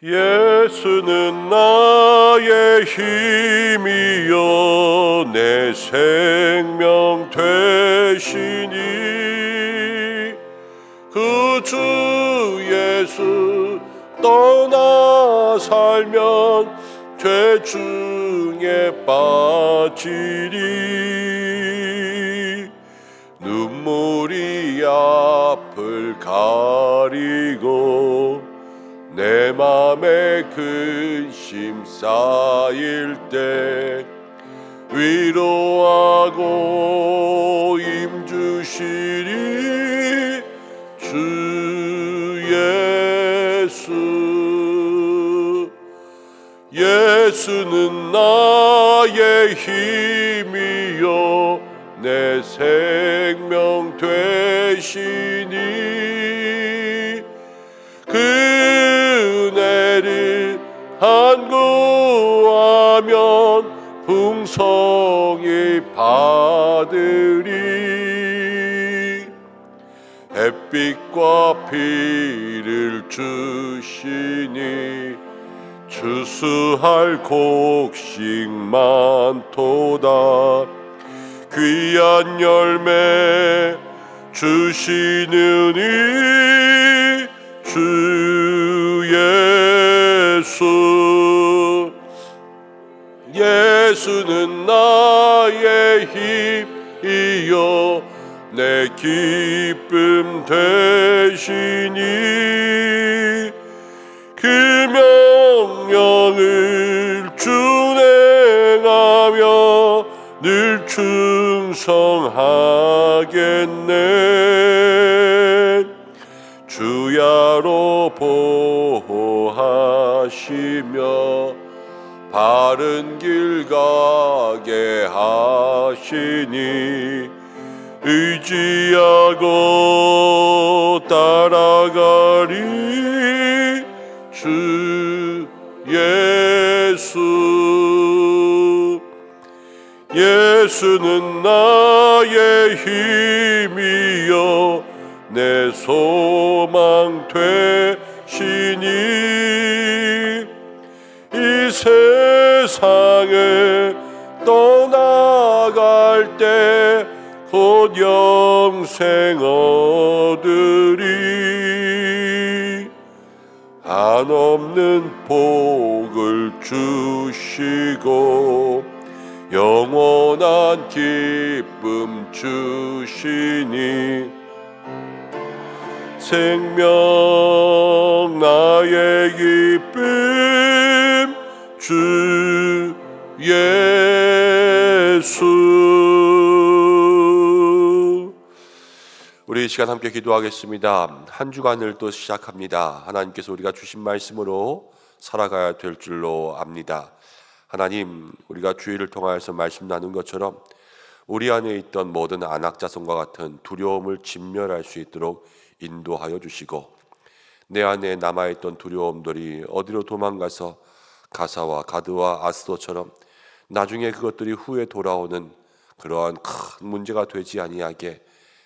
예수는 나의 힘이요 내 생명 되시니 그 주 예수 떠나 살면 죄 중에 빠지리. 눈물이 앞을 가리고 내 맘에 근심 쌓일 때 위로하고 힘주시리 주 예수. 예수는 나의 힘이요 내 생명 되시니 그 은혜를 간구하면 풍성히 받으리. 햇빛과 비를 주시니 추수할 곡식 많도다. 귀한 열매 주시느니 주 예수. 예수는 나의 힘이요 내 기쁨 되시니 그 명령을 준행하며 늘 충성하겠네. 주야로 보호하시며 바른 길 가게 하시니 의지하고 따라가리 주 예수. 예수는 나의 힘이요 내 소망 되시니 이 세상에 떠나갈 때 곧 영생 얻으리. 한없는 복을 주시고 영원한 기쁨 주시니 생명 나의 기쁨 주 예수. 우리 이 시간 함께 기도하겠습니다. 한 주간을 또 시작합니다. 하나님께서 우리가 주신 말씀으로 살아가야 될 줄로 압니다. 하나님, 우리가 주일을 통하여서 말씀 나눈 것처럼 우리 안에 있던 모든 안악자손과 같은 두려움을 진멸할 수 있도록 인도하여 주시고 내 안에 남아있던 두려움들이 어디로 도망가서 가사와 가드와 아스도처럼 나중에 그것들이 후에 돌아오는 그러한 큰 문제가 되지 아니하게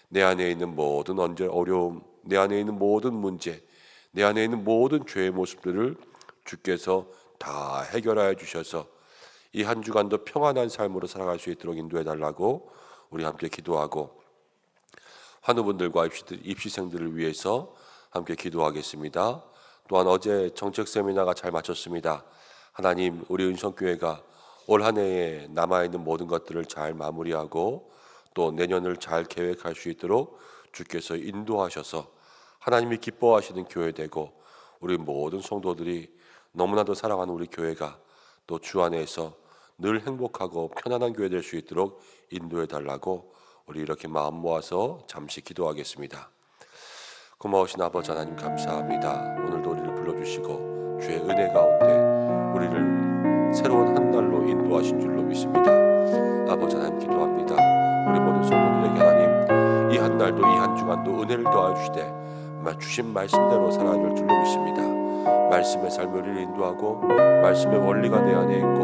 내 안에 있는 모든 어려움, 내 안에 있는 모든 문제, 내 안에 있는 모든 죄의 모습들을 주께서 다 해결하여 주셔서 이 한 주간도 평안한 삶으로 살아갈 수 있도록 인도해 달라고 우리 함께 기도하고 환우분들과 입시생들을 위해서 함께 기도하겠습니다. 또한 어제 정책 세미나가 잘 마쳤습니다. 하나님, 우리 은성교회가 올 한 해에 남아있는 모든 것들을 잘 마무리하고 또 내년을 잘 계획할 수 있도록 주께서 인도하셔서 하나님이 기뻐하시는 교회 되고 우리 모든 성도들이 너무나도 사랑하는 우리 교회가 또 주 안에서 늘 행복하고 편안한 교회 될 수 있도록 인도해 달라고 우리 이렇게 마음 모아서 잠시 기도하겠습니다. 고마우신 아버지 하나님 감사합니다. 오늘도 우리를 불러주시고 주의 은혜 가운데 우리를 새로운 한 날로 인도하신 줄로 믿습니다. 아버지 하나님 기도합니다. 우리 모든 성도들에게 하나님 이 한 날도 이 한 주간도 은혜를 더하여 주시되 주신 말씀대로 살아야 될 줄로 믿습니다. 말씀의 삶을 우리를 인도하고 말씀의 원리가 내 안에 있고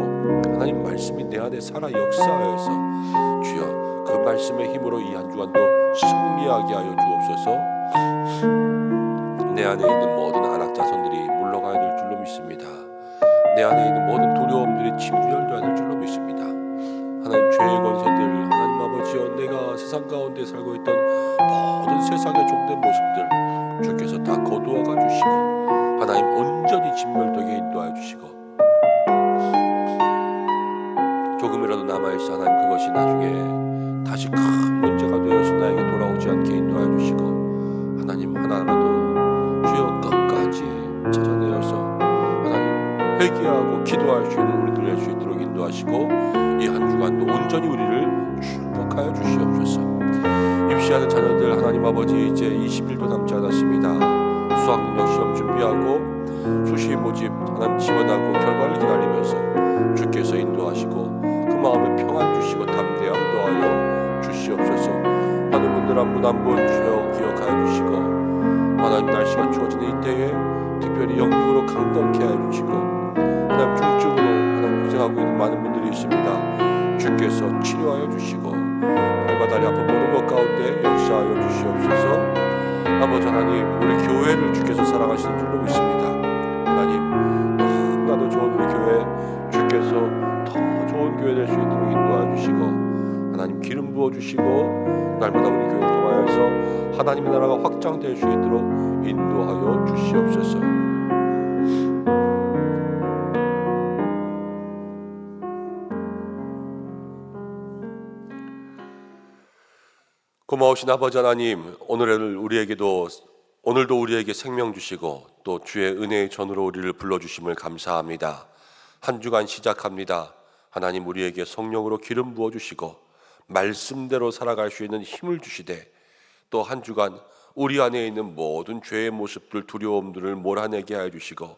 하나님 말씀이 내 안에 살아 역사하여서 주여 그 말씀의 힘으로 이 한 주간도 승리하게 하여 주옵소서. 내 안에 있는 모든 안악자손들이 물러가야 될 줄로 믿습니다. 내 안에 있는 모든 두려움들이 진멸되어야 될 줄로 믿습니다. 하나님, 죄의 권세들, 하나님 아버지여, 내가 세상 가운데 살고 있던 모든 세상의 종된 모습들 주께서 다 거두어가 주시고 하나님 온전히 진멸되게 인도하여 주시고, 조금이라도 남아있어 하나님 그것이 나중에 다시 큰 문제가 되어서 나에게 돌아오지 않게 인도하여 주시고, 하나님 하나라도 주여 끝까지 찾아내어서 하나님 회개하고 기도할 수 있는 우리들 될 수 있도록 인도하시고, 이 한 주간도 온전히 우리를 축복하여 주시옵소서. 입시하는 자녀들 하나님 아버지, 이제 20일도 남지 않았습니다. 수학능력 시험 준비하고 수시 모집 하나님 지원하고 결과를 기다리면서 주께서 인도하시고 그 마음에 평안 주시고 담대함 더하여 주시옵소서. 하는 분들 한 분 한 분 주여 기억하여 주시고, 하나님 날씨가 추워지는 이때에 특별히 영육으로 강건케 하여 주시고, 하나님 중증으로 하나님 고생하고 있는 많은 분들이 있습니다. 주께서 치료하여 주시고 발과 다리 아픈 모든 것 가운데 역사하여 주시옵소서. 아버지 하나님, 우리 교회를 주께서 사랑하시는 줄로 믿습니다. 하나님, 너무나도 좋은 우리 교회 주께서 더 좋은 교회 될 수 있도록 인도하여 주시고, 하나님 기름 부어 주시고 날마다 우리 교회를 통하여서 하나님의 나라가 확장될 수 있도록 인도하여 주시옵소서. 고마우신 아버지 하나님, 오늘도 우리에게 생명 주시고 또 주의 은혜의 전으로 우리를 불러주심을 감사합니다. 한 주간 시작합니다. 하나님, 우리에게 성령으로 기름 부어주시고 말씀대로 살아갈 수 있는 힘을 주시되, 또 한 주간 우리 안에 있는 모든 죄의 모습들, 두려움들을 몰아내게 하여 주시고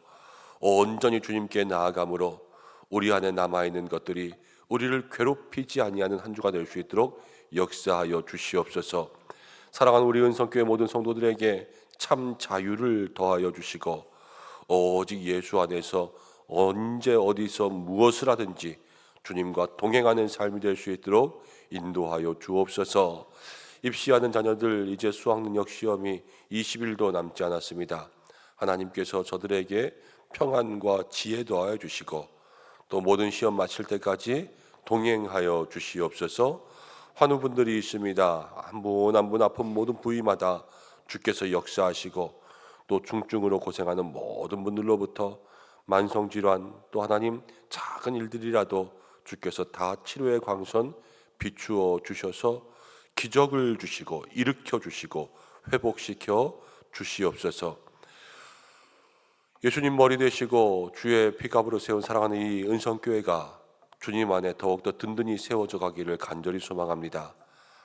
온전히 주님께 나아감으로 우리 안에 남아있는 것들이 우리를 괴롭히지 아니하는 한 주가 될 수 있도록 역사하여 주시옵소서. 사랑하는 우리 은성교회 모든 성도들에게 참 자유를 더하여 주시고, 오직 예수 안에서 언제 어디서 무엇을 하든지 주님과 동행하는 삶이 될 수 있도록 인도하여 주옵소서. 입시하는 자녀들, 이제 수학능력 시험이 20일도 남지 않았습니다. 하나님께서 저들에게 평안과 지혜 더하여 주시고 또 모든 시험 마칠 때까지 동행하여 주시옵소서. 환우분들이 있습니다. 한 분 한 분 아픈 모든 부위마다 주께서 역사하시고, 또 중증으로 고생하는 모든 분들로부터 만성질환, 또 하나님 작은 일들이라도 주께서 다 치료의 광선 비추어 주셔서 기적을 주시고 일으켜 주시고 회복시켜 주시옵소서. 예수님 머리 되시고 주의 피값으로 세운 사랑하는 이 은성교회가 주님 안에 더욱더 든든히 세워져 가기를 간절히 소망합니다.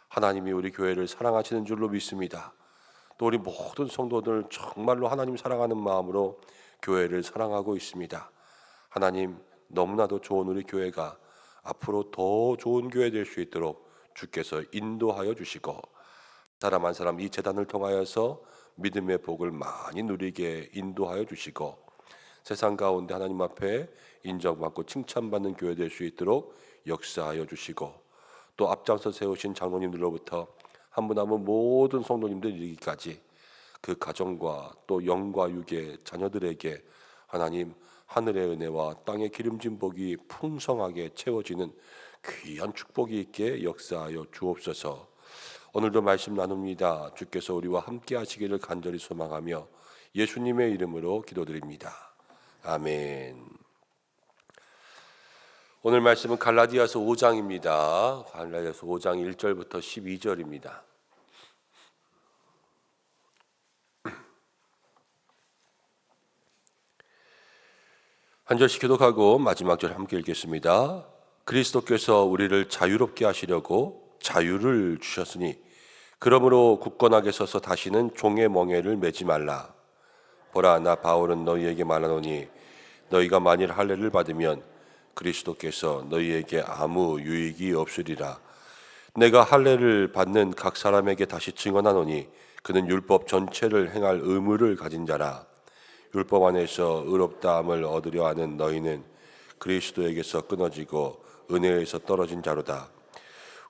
하나님이 우리 교회를 사랑하시는 줄로 믿습니다. 또 우리 모든 성도들 정말로 하나님 사랑하는 마음으로 교회를 사랑하고 있습니다. 하나님, 너무나도 좋은 우리 교회가 앞으로 더 좋은 교회 될 수 있도록 주께서 인도하여 주시고, 사람 한 사람 이 재단을 통하여서 믿음의 복을 많이 누리게 인도하여 주시고, 세상 가운데 하나님 앞에 인정받고 칭찬받는 교회 될 수 있도록 역사하여 주시고, 또 앞장서 세우신 장로님들로부터 한 분 한 분 모든 성도님들 이르기까지 그 가정과 또 영과 육의 자녀들에게 하나님 하늘의 은혜와 땅의 기름진 복이 풍성하게 채워지는 귀한 축복이 있게 역사하여 주옵소서. 오늘도 말씀 나눕니다. 주께서 우리와 함께 하시기를 간절히 소망하며 예수님의 이름으로 기도드립니다. 아멘. 오늘 말씀은 갈라디아서 5장입니다. 갈라디아서 5장 1절부터 12절입니다. 한 절씩 교독하고 마지막 절 함께 읽겠습니다. 그리스도께서 우리를 자유롭게 하시려고 자유를 주셨으니 그러므로 굳건하게 서서 다시는 종의 멍에를 매지 말라. 보라, 나 바울은 너희에게 말하노니 너희가 만일 할례를 받으면 그리스도께서 너희에게 아무 유익이 없으리라. 내가 할례를 받는 각 사람에게 다시 증언하노니 그는 율법 전체를 행할 의무를 가진 자라. 율법 안에서 의롭다함을 얻으려 하는 너희는 그리스도에게서 끊어지고 은혜에서 떨어진 자로다.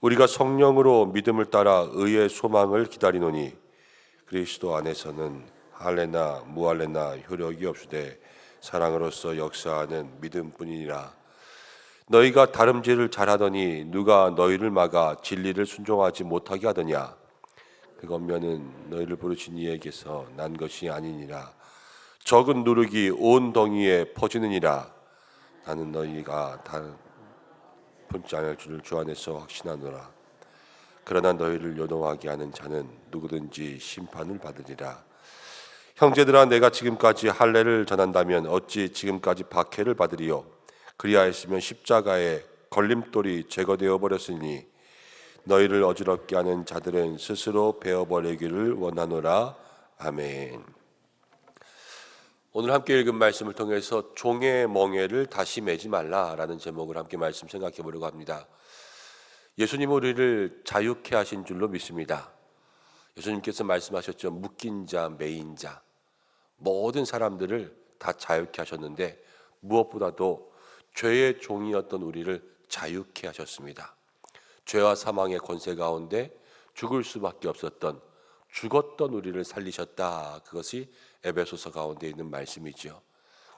우리가 성령으로 믿음을 따라 의의 소망을 기다리노니 그리스도 안에서는 할례나 무할례나 효력이 없으되 사랑으로서 역사하는 믿음뿐이니라. 너희가 다름질을 잘하더니 누가 너희를 막아 진리를 순종하지 못하게 하더냐? 그 권면은 너희를 부르신 이에게서 난 것이 아니니라. 적은 누룩이 온 덩이에 퍼지느니라. 나는 너희가 다른 분지 않을 줄을 주 안에서 확신하노라. 그러나 너희를 요동하게 하는 자는 누구든지 심판을 받으리라. 형제들아, 내가 지금까지 할례를 전한다면 어찌 지금까지 박해를 받으리요? 그리하였으면 십자가의 걸림돌이 제거되어 버렸으니 너희를 어지럽게 하는 자들은 스스로 베어버리기를 원하노라. 아멘. 오늘 함께 읽은 말씀을 통해서 종의 멍에를 다시 매지 말라라는 제목을 함께 말씀 생각해 보려고 합니다. 예수님 우리를 자유케 하신 줄로 믿습니다. 예수님께서 말씀하셨죠. 묶인 자, 매인 자, 모든 사람들을 다 자유케 하셨는데 무엇보다도 죄의 종이었던 우리를 자유케 하셨습니다. 죄와 사망의 권세 가운데 죽을 수밖에 없었던, 죽었던 우리를 살리셨다. 그것이 에베소서 가운데 있는 말씀이죠.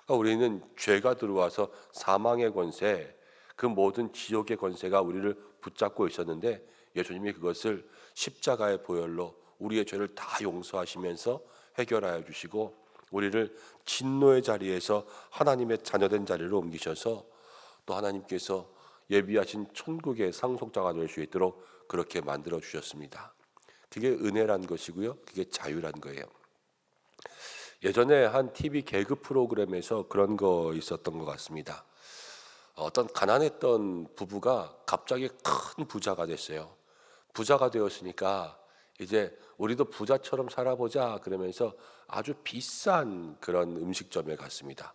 그러니까 우리는 죄가 들어와서 사망의 권세, 그 모든 지옥의 권세가 우리를 붙잡고 있었는데 예수님이 그것을 십자가의 보혈로 우리의 죄를 다 용서하시면서 해결하여 주시고 우리를 진노의 자리에서 하나님의 자녀된 자리로 옮기셔서 또 하나님께서 예비하신 천국의 상속자가 될 수 있도록 그렇게 만들어 주셨습니다. 그게 은혜란 것이고요. 그게 자유란 거예요. 예전에 한 TV 개그 프로그램에서 그런 거 있었던 것 같습니다. 어떤 가난했던 부부가 갑자기 큰 부자가 됐어요. 부자가 되었으니까 이제 우리도 부자처럼 살아보자 그러면서 아주 비싼 그런 음식점에 갔습니다.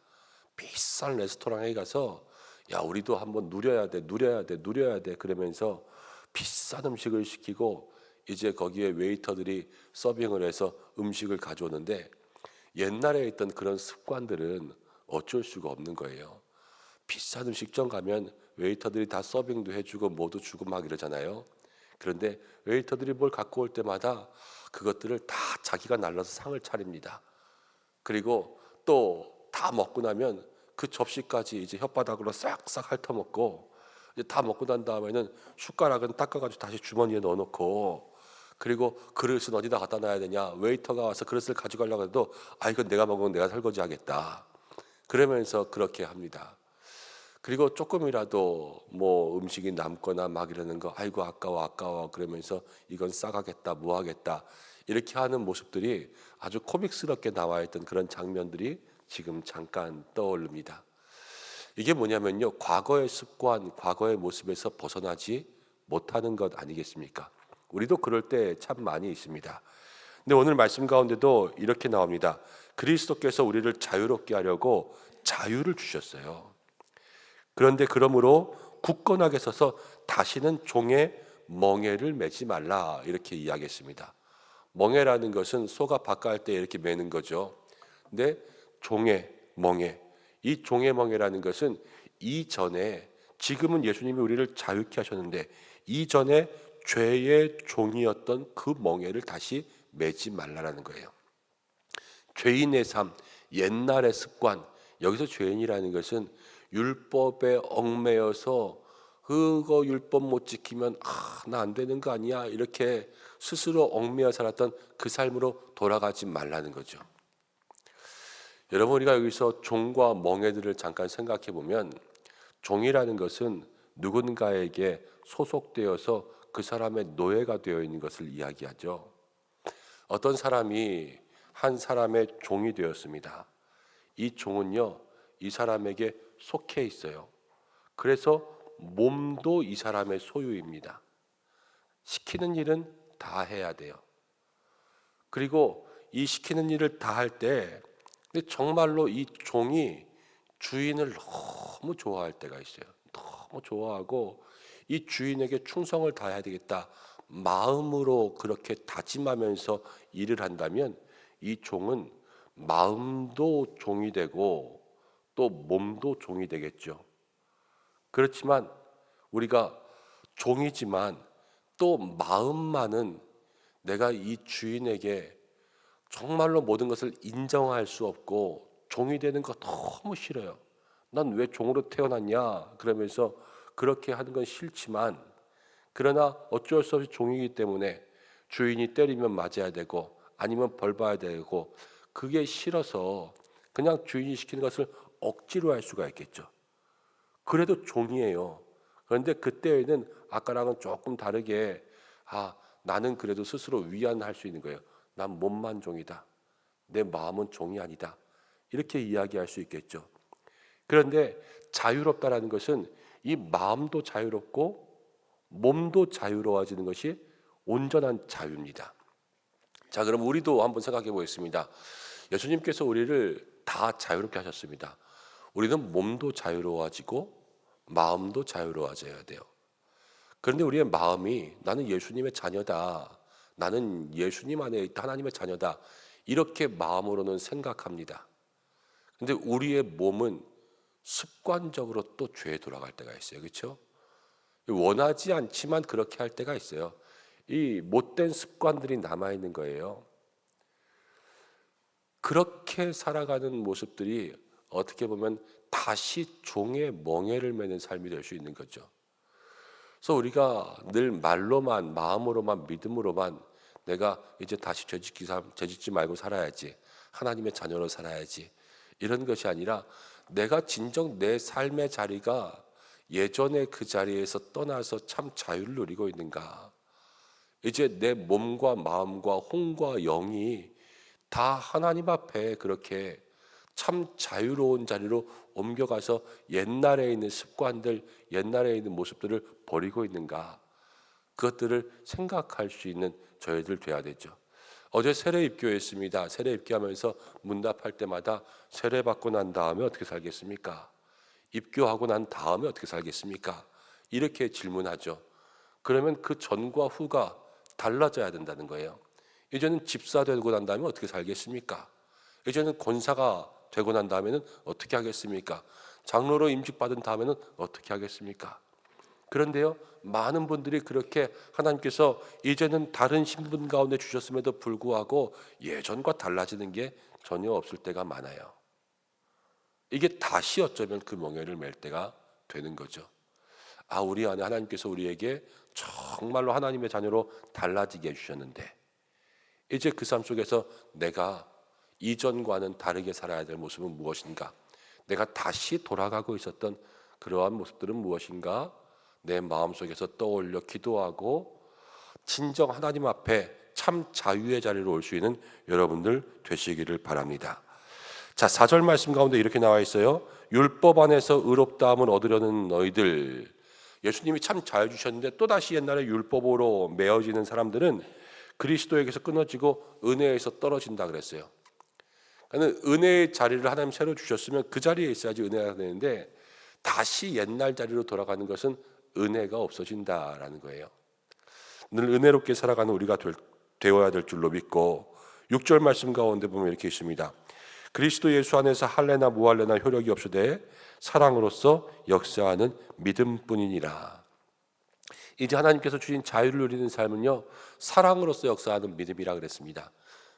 비싼 레스토랑에 가서 야, 우리도 한번 누려야 돼 그러면서 비싼 음식을 시키고 이제 거기에 웨이터들이 서빙을 해서 음식을 가져오는데 옛날에 있던 그런 습관들은 어쩔 수가 없는 거예요. 비싼 음식점 가면 웨이터들이 다 서빙도 해주고 뭐도 주고 막 이러잖아요. 그런데 웨이터들이 뭘 갖고 올 때마다 그것들을 다 자기가 날라서 상을 차립니다. 그리고 또 다 먹고 나면 그 접시까지 이제 혓바닥으로 싹싹 핥아먹고 이제 다 먹고 난 다음에는 숟가락은 닦아가지고 다시 주머니에 넣어놓고 그리고 그릇은 어디다 갖다 놔야 되냐? 웨이터가 와서 그릇을 가져가려고 해도 아, 이건 내가 먹으면 내가 설거지 하겠다. 그러면서 그렇게 합니다. 그리고 조금이라도 뭐 음식이 남거나 막 이러는 거 아이고 아까워 그러면서 이건 싸가겠다 뭐 하겠다 이렇게 하는 모습들이 아주 코믹스럽게 나와 있던 그런 장면들이 지금 잠깐 떠오릅니다. 이게 뭐냐면요, 과거의 습관, 과거의 모습에서 벗어나지 못하는 것 아니겠습니까? 우리도 그럴 때 참 많이 있습니다. 근데 오늘 말씀 가운데도 이렇게 나옵니다. 그리스도께서 우리를 자유롭게 하려고 자유를 주셨어요. 그런데 그러므로 굳건하게 서서 다시는 종의 멍에를 매지 말라 이렇게 이야기했습니다. 멍에라는 것은 소가 밭갈 때 이렇게 매는 거죠. 근데 종의 멍에, 이 종의 멍에라는 것은 이전에, 지금은 예수님이 우리를 자유케 하셨는데 이전에 죄의 종이었던 그 멍에를 다시 매지 말라라는 거예요. 죄인의 삶, 옛날의 습관, 여기서 죄인이라는 것은 율법에 얽매여서 그거 율법 못 지키면 나 안 되는 거 아니야 이렇게 스스로 얽매여 살았던 그 삶으로 돌아가지 말라는 거죠. 여러분, 우리가 여기서 종과 멍에들을 잠깐 생각해 보면 종이라는 것은 누군가에게 소속되어서 그 사람의 노예가 되어 있는 것을 이야기하죠. 어떤 사람이 한 사람의 종이 되었습니다. 이 종은요, 이 사람에게 속해 있어요. 그래서 몸도 이 사람의 소유입니다. 시키는 일은 다 해야 돼요. 그리고 이 시키는 일을 다 할 때 정말로 이 종이 주인을 너무 좋아할 때가 있어요. 너무 좋아하고 이 주인에게 충성을 다해야 되겠다 마음으로 그렇게 다짐하면서 일을 한다면 이 종은 마음도 종이 되고 또 몸도 종이 되겠죠. 그렇지만 우리가 종이지만 또 마음만은 내가 이 주인에게 정말로 모든 것을 인정할 수 없고 종이 되는 거 너무 싫어요. 난 왜 종으로 태어났냐 그러면서 그렇게 하는 건 싫지만, 그러나 어쩔 수 없이 종이기 때문에 주인이 때리면 맞아야 되고 아니면 벌 받아야 되고, 그게 싫어서 그냥 주인이 시키는 것을 억지로 할 수가 있겠죠. 그래도 종이에요. 그런데 그때에는 아까랑은 조금 다르게, 나는 그래도 스스로 위안할 수 있는 거예요. 난 몸만 종이다. 내 마음은 종이 아니다. 이렇게 이야기할 수 있겠죠. 그런데 자유롭다라는 것은 이 마음도 자유롭고 몸도 자유로워지는 것이 온전한 자유입니다. 자, 그럼 우리도 한번 생각해 보겠습니다. 예수님께서 우리를 다 자유롭게 하셨습니다. 우리는 몸도 자유로워지고 마음도 자유로워져야 돼요. 그런데 우리의 마음이 나는 예수님의 자녀다, 나는 예수님 안에 있다, 하나님의 자녀다, 이렇게 마음으로는 생각합니다. 근데 우리의 몸은 습관적으로 또 죄에 돌아갈 때가 있어요. 그렇죠? 원하지 않지만 그렇게 할 때가 있어요. 이 못된 습관들이 남아있는 거예요. 그렇게 살아가는 모습들이 어떻게 보면 다시 종의 멍에를 매는 삶이 될 수 있는 거죠. 그래서 우리가 늘 말로만, 마음으로만, 믿음으로만 내가 이제 다시 죄짓지 말고 살아야지, 하나님의 자녀로 살아야지, 이런 것이 아니라 내가 진정 내 삶의 자리가 예전의 그 자리에서 떠나서 참 자유를 누리고 있는가, 이제 내 몸과 마음과 혼과 영이 다 하나님 앞에 그렇게 참 자유로운 자리로 옮겨가서 옛날에 있는 습관들, 옛날에 있는 모습들을 버리고 있는가, 그것들을 생각할 수 있는 저희들 돼야 되죠. 어제 세례 입교했습니다. 세례 입교하면서 문답할 때마다 세례 받고 난 다음에 어떻게 살겠습니까? 입교하고 난 다음에 어떻게 살겠습니까? 이렇게 질문하죠. 그러면 그 전과 후가 달라져야 된다는 거예요. 이제는 집사 되고 난 다음에 어떻게 살겠습니까? 이제는 권사가 되고 난 다음에는 어떻게 하겠습니까? 장로로 임직받은 다음에는 어떻게 하겠습니까? 그런데요, 많은 분들이 그렇게 하나님께서 이제는 다른 신분 가운데 주셨음에도 불구하고 예전과 달라지는 게 전혀 없을 때가 많아요. 이게 다시 어쩌면 그 멍에를 맬 때가 되는 거죠. 우리 안에 하나님께서 우리에게 정말로 하나님의 자녀로 달라지게 해주셨는데, 이제 그 삶 속에서 내가 이전과는 다르게 살아야 될 모습은 무엇인가? 내가 다시 돌아가고 있었던 그러한 모습들은 무엇인가? 내 마음속에서 떠올려 기도하고 진정 하나님 앞에 참 자유의 자리로 올 수 있는 여러분들 되시기를 바랍니다. 자, 4절 말씀 가운데 이렇게 나와 있어요. 율법 안에서 의롭다함을 얻으려는 너희들. 예수님이 참 자유 주셨는데 또다시 옛날에 율법으로 메어지는 사람들은 그리스도에게서 끊어지고 은혜에서 떨어진다 그랬어요. 그러니까 은혜의 자리를 하나님 새로 주셨으면 그 자리에 있어야지 은혜가 되는데, 다시 옛날 자리로 돌아가는 것은 은혜가 없어진다라는 거예요. 늘 은혜롭게 살아가는 우리가 되어야 될 줄로 믿고, 6절 말씀 가운데 보면 이렇게 있습니다. 그리스도 예수 안에서 할례나 무할례나 효력이 없으되 사랑으로서 역사하는 믿음뿐이니라. 이제 하나님께서 주신 자유를 누리는 삶은요, 사랑으로서 역사하는 믿음이라 그랬습니다.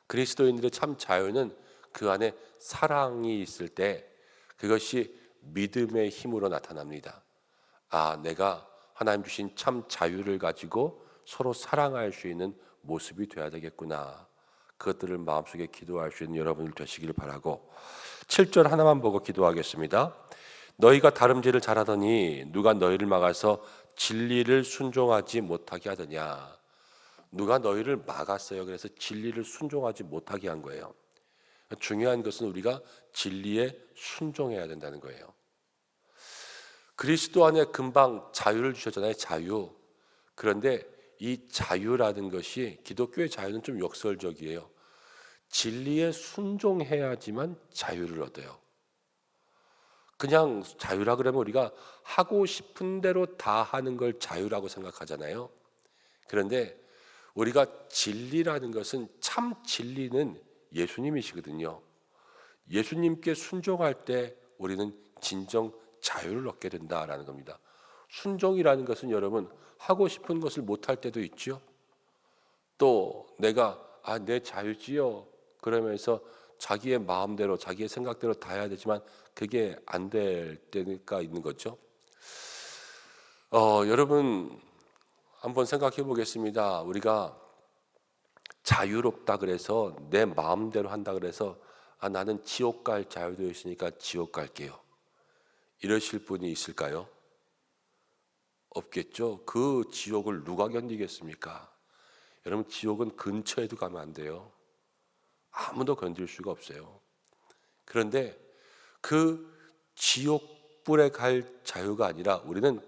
그리스도인들의 참 자유는 그 안에 사랑이 있을 때 그것이 믿음의 힘으로 나타납니다. 내가 하나님 주신 참 자유를 가지고 서로 사랑할 수 있는 모습이 되어야 되겠구나. 그것들을 마음속에 기도할 수 있는 여러분들 되시기를 바라고, 7절 하나만 보고 기도하겠습니다. 너희가 다름질을 잘하더니 누가 너희를 막아서 진리를 순종하지 못하게 하더냐. 누가 너희를 막았어요. 그래서 진리를 순종하지 못하게 한 거예요. 중요한 것은 우리가 진리에 순종해야 된다는 거예요. 그리스도 안에 금방 자유를 주셨잖아요. 자유. 그런데 이 자유라는 것이, 기독교의 자유는 좀 역설적이에요. 진리에 순종해야지만 자유를 얻어요. 그냥 자유라 그러면 우리가 하고 싶은 대로 다 하는 걸 자유라고 생각하잖아요. 그런데 우리가 진리라는 것은, 참 진리는 예수님이시거든요. 예수님께 순종할 때 우리는 진정 자유를 얻게 된다라는 겁니다. 순종이라는 것은 여러분, 하고 싶은 것을 못할 때도 있죠. 또 내가 내 자유지요 그러면서 자기의 마음대로 자기의 생각대로 다 해야 되지만 그게 안 될 때가 있는 거죠. 여러분 한번 생각해 보겠습니다. 우리가 자유롭다 그래서 내 마음대로 한다 그래서 나는 지옥 갈 자유도 있으니까 지옥 갈게요, 이러실 분이 있을까요? 없겠죠. 그 지옥을 누가 견디겠습니까? 여러분 지옥은 근처에도 가면 안 돼요. 아무도 건들 수가 없어요. 그런데 그 지옥불에 갈 자유가 아니라 우리는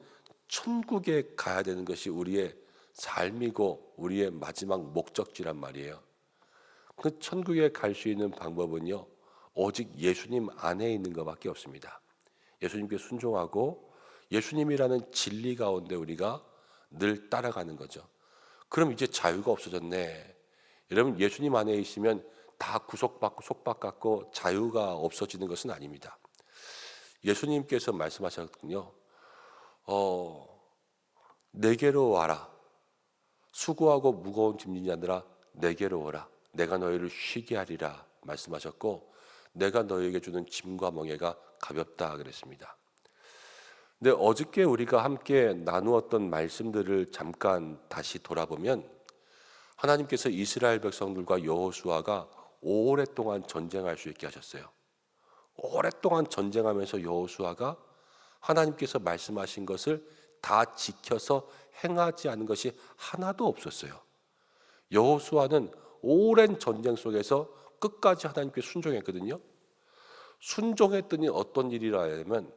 천국에 가야 되는 것이 우리의 삶이고 우리의 마지막 목적지란 말이에요. 그 천국에 갈 수 있는 방법은요, 오직 예수님 안에 있는 것밖에 없습니다. 예수님께 순종하고 예수님이라는 진리 가운데 우리가 늘 따라가는 거죠. 그럼 이제 자유가 없어졌네. 여러분 예수님 안에 있으면 다 구속받고 속박받고 자유가 없어지는 것은 아닙니다. 예수님께서 말씀하셨거든요. 내게로 와라. 수고하고 무거운 짐진 자들아 내게로 오라. 내가 너희를 쉬게 하리라 말씀하셨고, 내가 너희에게 주는 짐과 멍에가 가볍다 그랬습니다. 근데 어저께 우리가 함께 나누었던 말씀들을 잠깐 다시 돌아보면 하나님께서 이스라엘 백성들과 여호수아가 오랫동안 전쟁할 수 있게 하셨어요. 오랫동안 전쟁하면서 여호수아가 하나님께서 말씀하신 것을 다 지켜서 행하지 않은 것이 하나도 없었어요. 여호수아는 오랜 전쟁 속에서 끝까지 하나님께 순종했거든요. 순종했더니 어떤 일이라 하면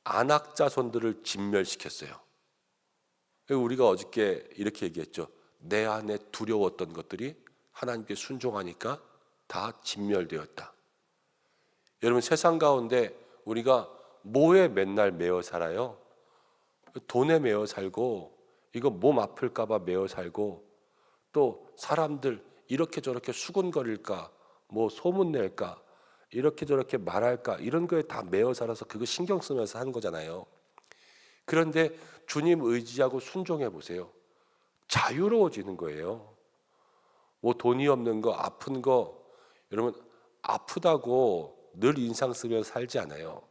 아낙 자손들을 진멸시켰어요. 우리가 어저께 이렇게 얘기했죠. 내 안에 두려웠던 것들이 하나님께 순종하니까 다 진멸되었다. 여러분 세상 가운데 우리가 뭐에 맨날 매여 살아요? 돈에 매여 살고, 이거 몸 아플까 봐 매여 살고, 또 사람들 이렇게 저렇게 수군거릴까, 뭐 소문낼까, 이렇게 저렇게 말할까, 이런 거에 다 매여 살아서 그거 신경 쓰면서 하는 거잖아요. 그런데 주님 의지하고 순종해 보세요. 자유로워지는 거예요. 뭐 돈이 없는 거, 아픈 거, 여러분 아프다고 늘 인상 쓰면서 살지 않아요.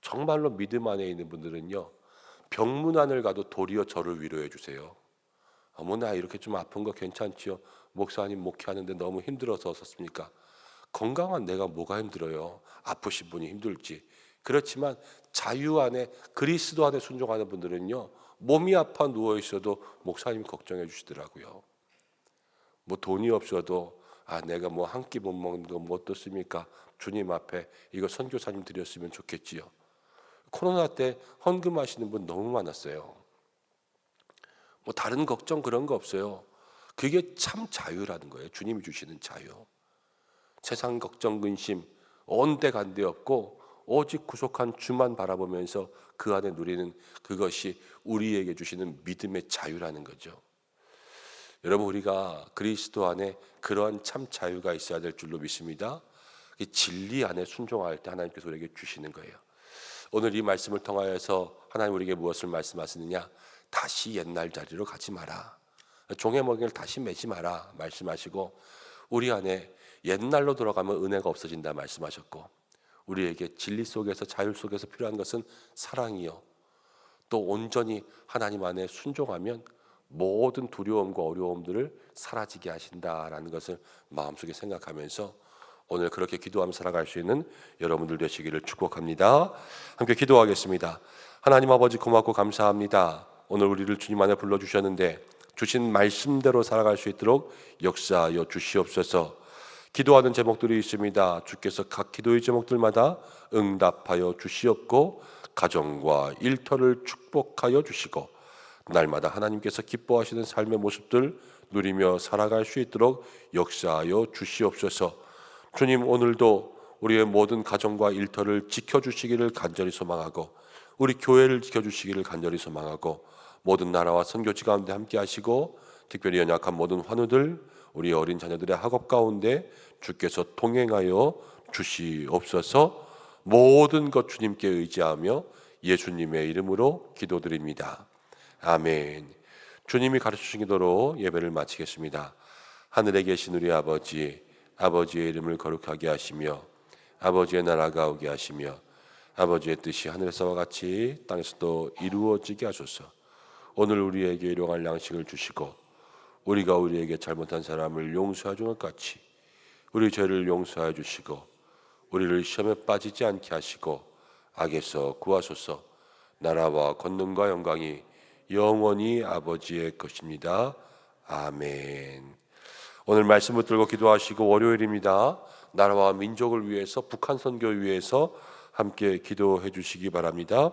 정말로 믿음 안에 있는 분들은요, 병문안을 가도 도리어 저를 위로해 주세요. 나 이렇게 좀 아픈 거 괜찮지요? 목사님 목회하는데 너무 힘들어서 어떻습니까? 건강한 내가 뭐가 힘들어요? 아프신 분이 힘들지. 그렇지만 자유 안에, 그리스도 안에 순종하는 분들은요, 몸이 아파 누워 있어도 목사님 걱정해 주시더라고요. 뭐 돈이 없어도 내가 뭐 한 끼 못 먹는 거 뭐 어떻습니까? 주님 앞에 이거 선교사님 드렸으면 좋겠지요. 코로나 때 헌금하시는 분 너무 많았어요. 뭐 다른 걱정 그런 거 없어요. 그게 참 자유라는 거예요. 주님이 주시는 자유. 세상 걱정 근심 온데간데 없고 오직 구속한 주만 바라보면서 그 안에 누리는 그것이 우리에게 주시는 믿음의 자유라는 거죠. 여러분 우리가 그리스도 안에 그러한 참 자유가 있어야 될 줄로 믿습니다. 진리 안에 순종할 때 하나님께서 우리에게 주시는 거예요. 오늘 이 말씀을 통하여서 하나님 우리에게 무엇을 말씀하시느냐? 다시 옛날 자리로 가지 마라. 종의 멍에를 다시 매지 마라 말씀하시고, 우리 안에 옛날로 돌아가면 은혜가 없어진다 말씀하셨고, 우리에게 진리 속에서 자유 속에서 필요한 것은 사랑이요, 또 온전히 하나님 안에 순종하면 모든 두려움과 어려움들을 사라지게 하신다라는 것을 마음속에 생각하면서 오늘 그렇게 기도하며 살아갈 수 있는 여러분들 되시기를 축복합니다. 함께 기도하겠습니다. 하나님 아버지 고맙고 감사합니다. 오늘 우리를 주님 안에 불러주셨는데 주신 말씀대로 살아갈 수 있도록 역사하여 주시옵소서. 기도하는 제목들이 있습니다. 주께서 각 기도의 제목들마다 응답하여 주시옵고 가정과 일터를 축복하여 주시고 날마다 하나님께서 기뻐하시는 삶의 모습들 누리며 살아갈 수 있도록 역사하여 주시옵소서. 주님 오늘도 우리의 모든 가정과 일터를 지켜주시기를 간절히 소망하고 우리 교회를 지켜주시기를 간절히 소망하고 모든 나라와 선교지 가운데 함께 하시고 특별히 연약한 모든 환우들 우리 어린 자녀들의 학업 가운데 주께서 동행하여 주시옵소서. 모든 것 주님께 의지하며 예수님의 이름으로 기도드립니다. 아멘. 주님이 가르쳐주신 기도로 예배를 마치겠습니다. 하늘에 계신 우리 아버지, 아버지의 이름을 거룩하게 하시며 아버지의 나라가 오게 하시며 아버지의 뜻이 하늘에서와 같이 땅에서도 이루어지게 하소서. 오늘 우리에게 일용할 양식을 주시고 우리가 우리에게 잘못한 사람을 용서하준 것 같이 우리 죄를 용서하여 주시고 우리를 시험에 빠지지 않게 하시고 악에서 구하소서. 나라와 권능과 영광이 영원히 아버지의 것입니다. 아멘. 오늘 말씀 붙들고 기도하시고 월요일입니다. 나라와 민족을 위해서 북한 선교를 위해서 함께 기도해 주시기 바랍니다.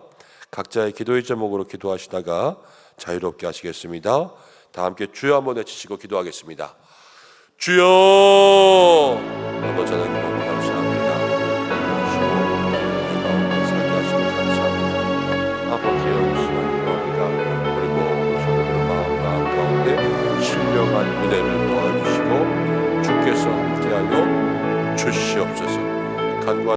각자의 기도의 제목으로 기도하시다가 자유롭게 하시겠습니다. 다 함께 주여 한번 외치시고 기도하겠습니다. 주여. 아버지 하나님 너무 감사합니다. 살게 하시면 감사합니다. 아버지의 은총을 기도합니다. 그리고 성도들의 마음 가운데 신령한 은혜를 더해주시고 주께서 함께하여 주시옵소서. 간과